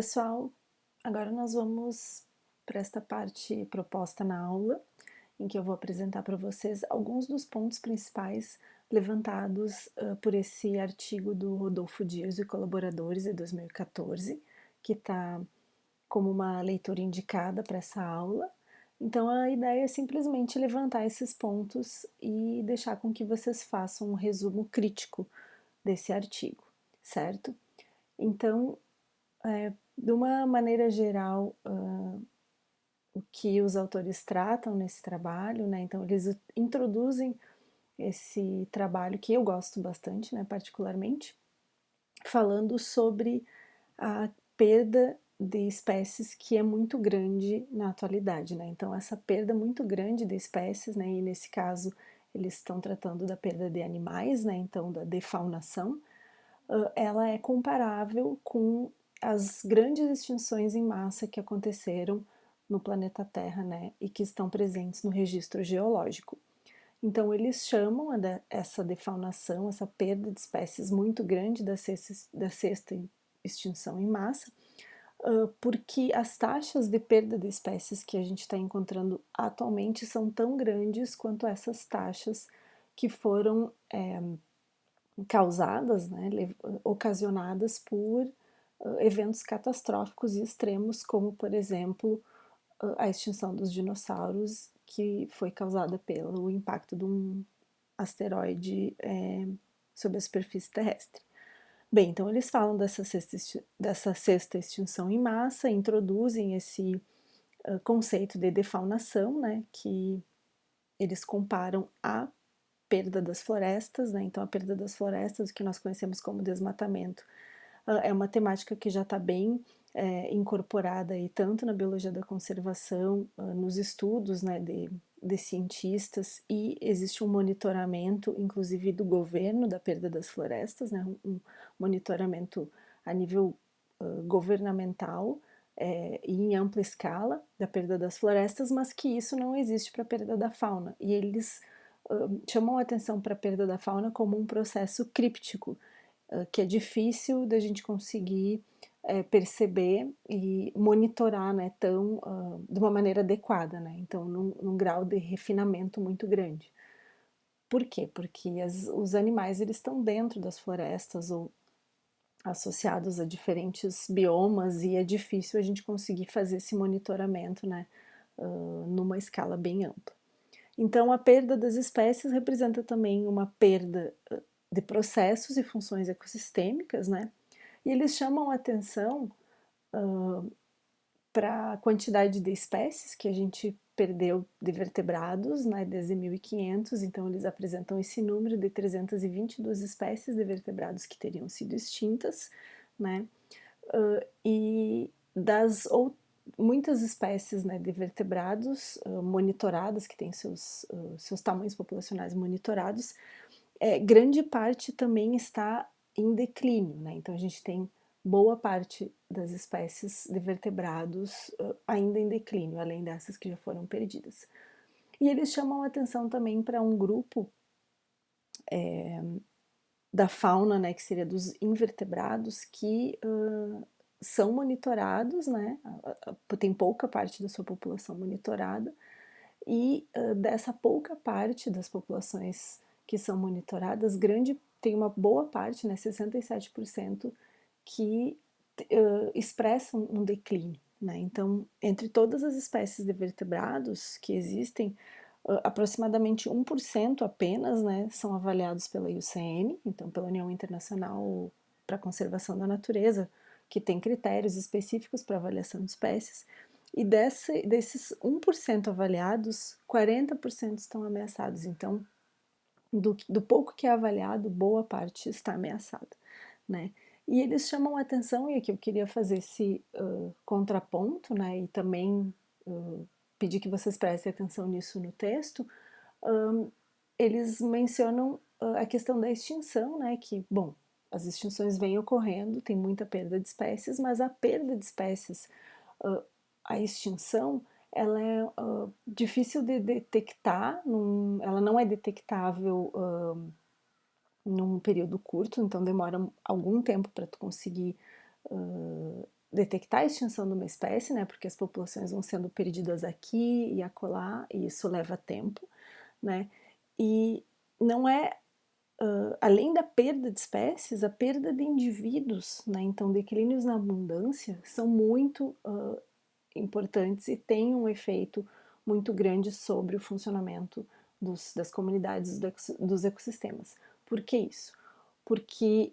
Pessoal, agora nós vamos para esta parte proposta na aula, em que eu vou apresentar para vocês alguns dos pontos principais levantados por esse artigo do Rodolfo Dias e colaboradores de 2014, que está como uma leitura indicada para essa aula. Então a ideia é simplesmente levantar esses pontos e deixar com que vocês façam um resumo crítico desse artigo, certo? Então, de uma maneira geral, o que os autores tratam nesse trabalho, né? Então, eles introduzem esse trabalho que eu gosto bastante, né, particularmente, falando sobre a perda de espécies que é muito grande na atualidade, né? Então, essa perda muito grande de espécies, né, e nesse caso eles estão tratando da perda de animais, né? Então, da defaunação, ela é comparável com as grandes extinções em massa que aconteceram no planeta Terra, né, e que estão presentes no registro geológico. Então, eles chamam essa defaunação, essa perda de espécies muito grande da sexta extinção em massa, porque as taxas de perda de espécies que a gente está encontrando atualmente são tão grandes quanto essas taxas que foram causadas, né, ocasionadas por eventos catastróficos e extremos, como, por exemplo, a extinção dos dinossauros, que foi causada pelo impacto de um asteroide sobre a superfície terrestre. Bem, então eles falam dessa sexta extinção em massa, introduzem esse conceito de defaunação, né, que eles comparam a perda das florestas, né? Então, a perda das florestas, que nós conhecemos como desmatamento, é uma temática que já está bem incorporada aí, tanto na biologia da conservação, nos estudos, né, de cientistas, e existe um monitoramento, inclusive do governo, da perda das florestas, né, um monitoramento a nível governamental e em ampla escala da perda das florestas, mas que isso não existe para a perda da fauna. E eles chamam a atenção para a perda da fauna como um processo críptico, que é difícil da gente conseguir perceber e monitorar, né, de uma maneira adequada, né, então num grau de refinamento muito grande. Por quê? Porque os animais eles estão dentro das florestas ou associados a diferentes biomas e é difícil a gente conseguir fazer esse monitoramento, né, numa escala bem ampla. Então, a perda das espécies representa também uma perda de processos e funções ecossistêmicas, né? E eles chamam a atenção para a quantidade de espécies que a gente perdeu de vertebrados, né, desde 1500, então eles apresentam esse número de 322 espécies de vertebrados que teriam sido extintas, né, e das muitas espécies, né, de vertebrados monitoradas, que têm seus tamanhos populacionais monitorados, grande parte também está em declínio, né? Então a gente tem boa parte das espécies de vertebrados ainda em declínio, além dessas que já foram perdidas. E eles chamam a atenção também para um grupo da fauna, né, que seria dos invertebrados, que são monitorados, né? Tem pouca parte da sua população monitorada, e dessa pouca parte das populações que são monitoradas, tem uma boa parte, né, 67%, que expressam um declínio, né? Então, entre todas as espécies de vertebrados que existem, aproximadamente 1% apenas, né, são avaliados pela IUCN, então pela União Internacional para a Conservação da Natureza, que tem critérios específicos para avaliação de espécies, e desses 1% avaliados, 40% estão ameaçados. Então, do pouco que é avaliado, boa parte está ameaçada, né? E eles chamam a atenção, e aqui eu queria fazer esse contraponto, né, e também pedir que vocês prestem atenção nisso no texto. Eles mencionam a questão da extinção, né, que, bom, as extinções vêm ocorrendo, tem muita perda de espécies, mas a perda de espécies, a extinção, ela é difícil de detectar, ela não é detectável num período curto, então demora algum tempo para tu conseguir detectar a extinção de uma espécie, né, porque as populações vão sendo perdidas aqui e acolá, e isso leva tempo, né, e não é, além da perda de espécies, a perda de indivíduos, né, então declínios na abundância são muito importantes e têm um efeito muito grande sobre o funcionamento das comunidades, dos ecossistemas. Por que isso? Porque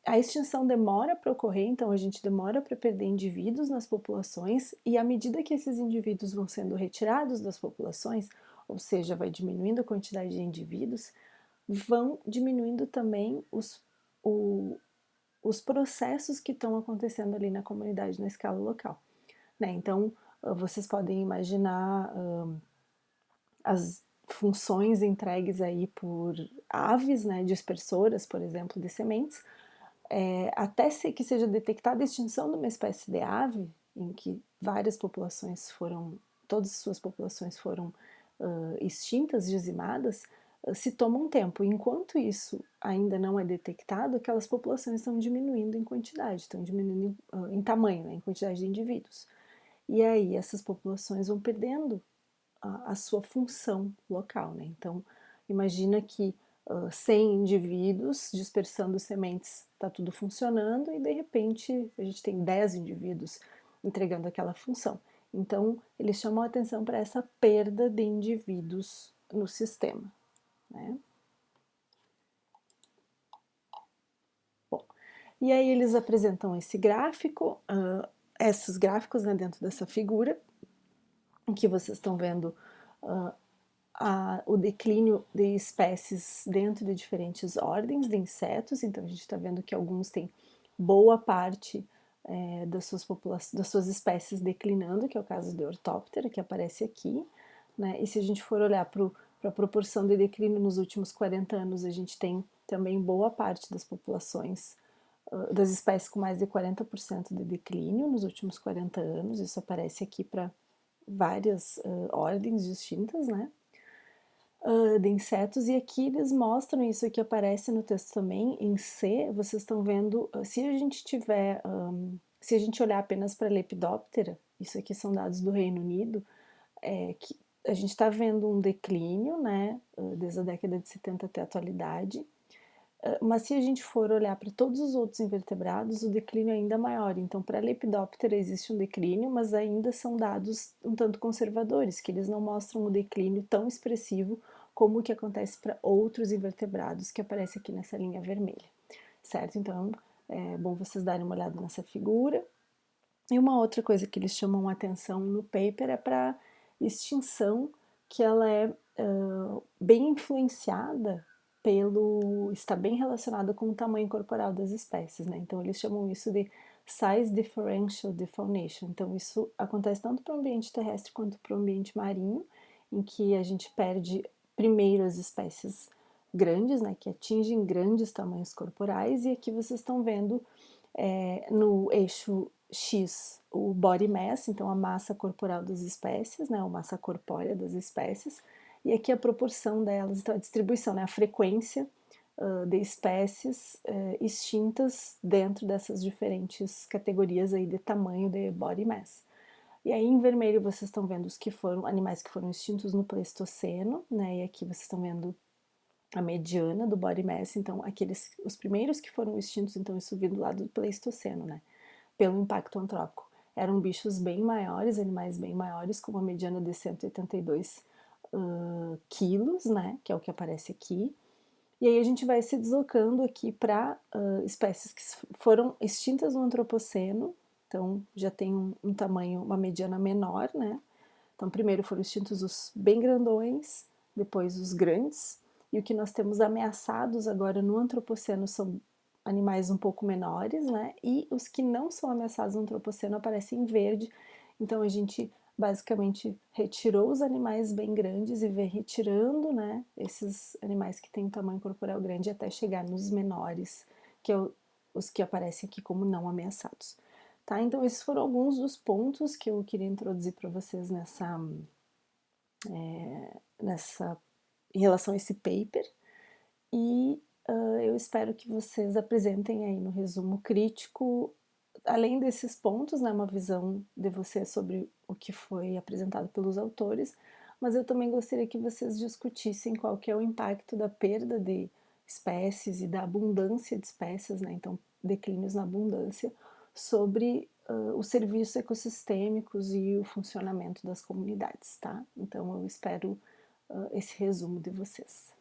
a extinção demora para ocorrer, então a gente demora para perder indivíduos nas populações, e à medida que esses indivíduos vão sendo retirados das populações, ou seja, vai diminuindo a quantidade de indivíduos, vão diminuindo também os processos que estão acontecendo ali na comunidade na escala local, né? Então, vocês podem imaginar as funções entregues aí por aves, né, dispersoras, por exemplo, de sementes, até que seja detectada a extinção de uma espécie de ave, em que várias populações foram, todas as suas populações foram extintas, dizimadas, se toma um tempo. Enquanto isso ainda não é detectado, aquelas populações estão diminuindo em quantidade, estão diminuindo em tamanho, né, em quantidade de indivíduos. E aí essas populações vão perdendo a sua função local, né? Então, imagina que 100 indivíduos dispersando sementes, está tudo funcionando, e de repente a gente tem 10 indivíduos entregando aquela função. Então, eles chamam a atenção para essa perda de indivíduos no sistema, né? Bom, e aí eles apresentam esse gráfico, esses gráficos, né, dentro dessa figura, em que vocês estão vendo o declínio de espécies dentro de diferentes ordens de insetos. Então a gente está vendo que alguns têm boa parte das suas espécies declinando, que é o caso de Orthoptera, que aparece aqui, né? E se a gente for olhar para a proporção de declínio nos últimos 40 anos, a gente tem também boa parte das populações, das espécies com mais de 40% de declínio nos últimos 40 anos. Isso aparece aqui para várias ordens distintas, né? De insetos, e aqui eles mostram isso que aparece no texto também, em C, vocês estão vendo, se a gente tiver, se a gente olhar apenas para Lepidoptera, isso aqui são dados do Reino Unido, que a gente está vendo um declínio, né, desde a década de 70 até a atualidade, mas se a gente for olhar para todos os outros invertebrados, o declínio é ainda maior. Então, para a Lepidoptera existe um declínio, mas ainda são dados um tanto conservadores, que eles não mostram o declínio tão expressivo como o que acontece para outros invertebrados, que aparece aqui nessa linha vermelha, certo? Então, é bom vocês darem uma olhada nessa figura. E uma outra coisa que eles chamam a atenção no paper é para extinção, que ela é bem influenciada está bem relacionada com o tamanho corporal das espécies, né? Então eles chamam isso de size differential defaunation. Então isso acontece tanto para o ambiente terrestre quanto para o ambiente marinho, em que a gente perde primeiro as espécies grandes, né, que atingem grandes tamanhos corporais, e aqui vocês estão vendo no eixo X o body mass, então a massa corporal das espécies, né, a massa corpórea das espécies, e aqui a proporção delas, então a distribuição, né, a frequência de espécies extintas dentro dessas diferentes categorias aí de tamanho de body mass. E aí em vermelho vocês estão vendo animais que foram extintos no Pleistoceno, né, e aqui vocês estão vendo a mediana do body mass, então os primeiros que foram extintos, então isso vindo lá do Pleistoceno, né, pelo impacto antrópico. Eram bichos bem maiores, animais bem maiores, com uma mediana de 182 quilos, né, que é o que aparece aqui. E aí a gente vai se deslocando aqui para espécies que foram extintas no Antropoceno, então já tem um tamanho, uma mediana menor, né. Então primeiro foram extintos os bem grandões, depois os grandes, e o que nós temos ameaçados agora no Antropoceno são animais um pouco menores, né? E os que não são ameaçados no Antropoceno aparecem em verde. Então a gente basicamente retirou os animais bem grandes e vem retirando, né, esses animais que têm um tamanho corporal grande até chegar nos menores, que é os que aparecem aqui como não ameaçados. Tá? Então esses foram alguns dos pontos que eu queria introduzir para vocês nessa em relação a esse paper, e eu espero que vocês apresentem aí no resumo crítico além desses pontos, né, uma visão de você sobre o que foi apresentado pelos autores, mas eu também gostaria que vocês discutissem qual que é o impacto da perda de espécies e da abundância de espécies, né, então declínios na abundância, sobre os serviços ecossistêmicos e o funcionamento das comunidades, tá? Então eu espero esse resumo de vocês.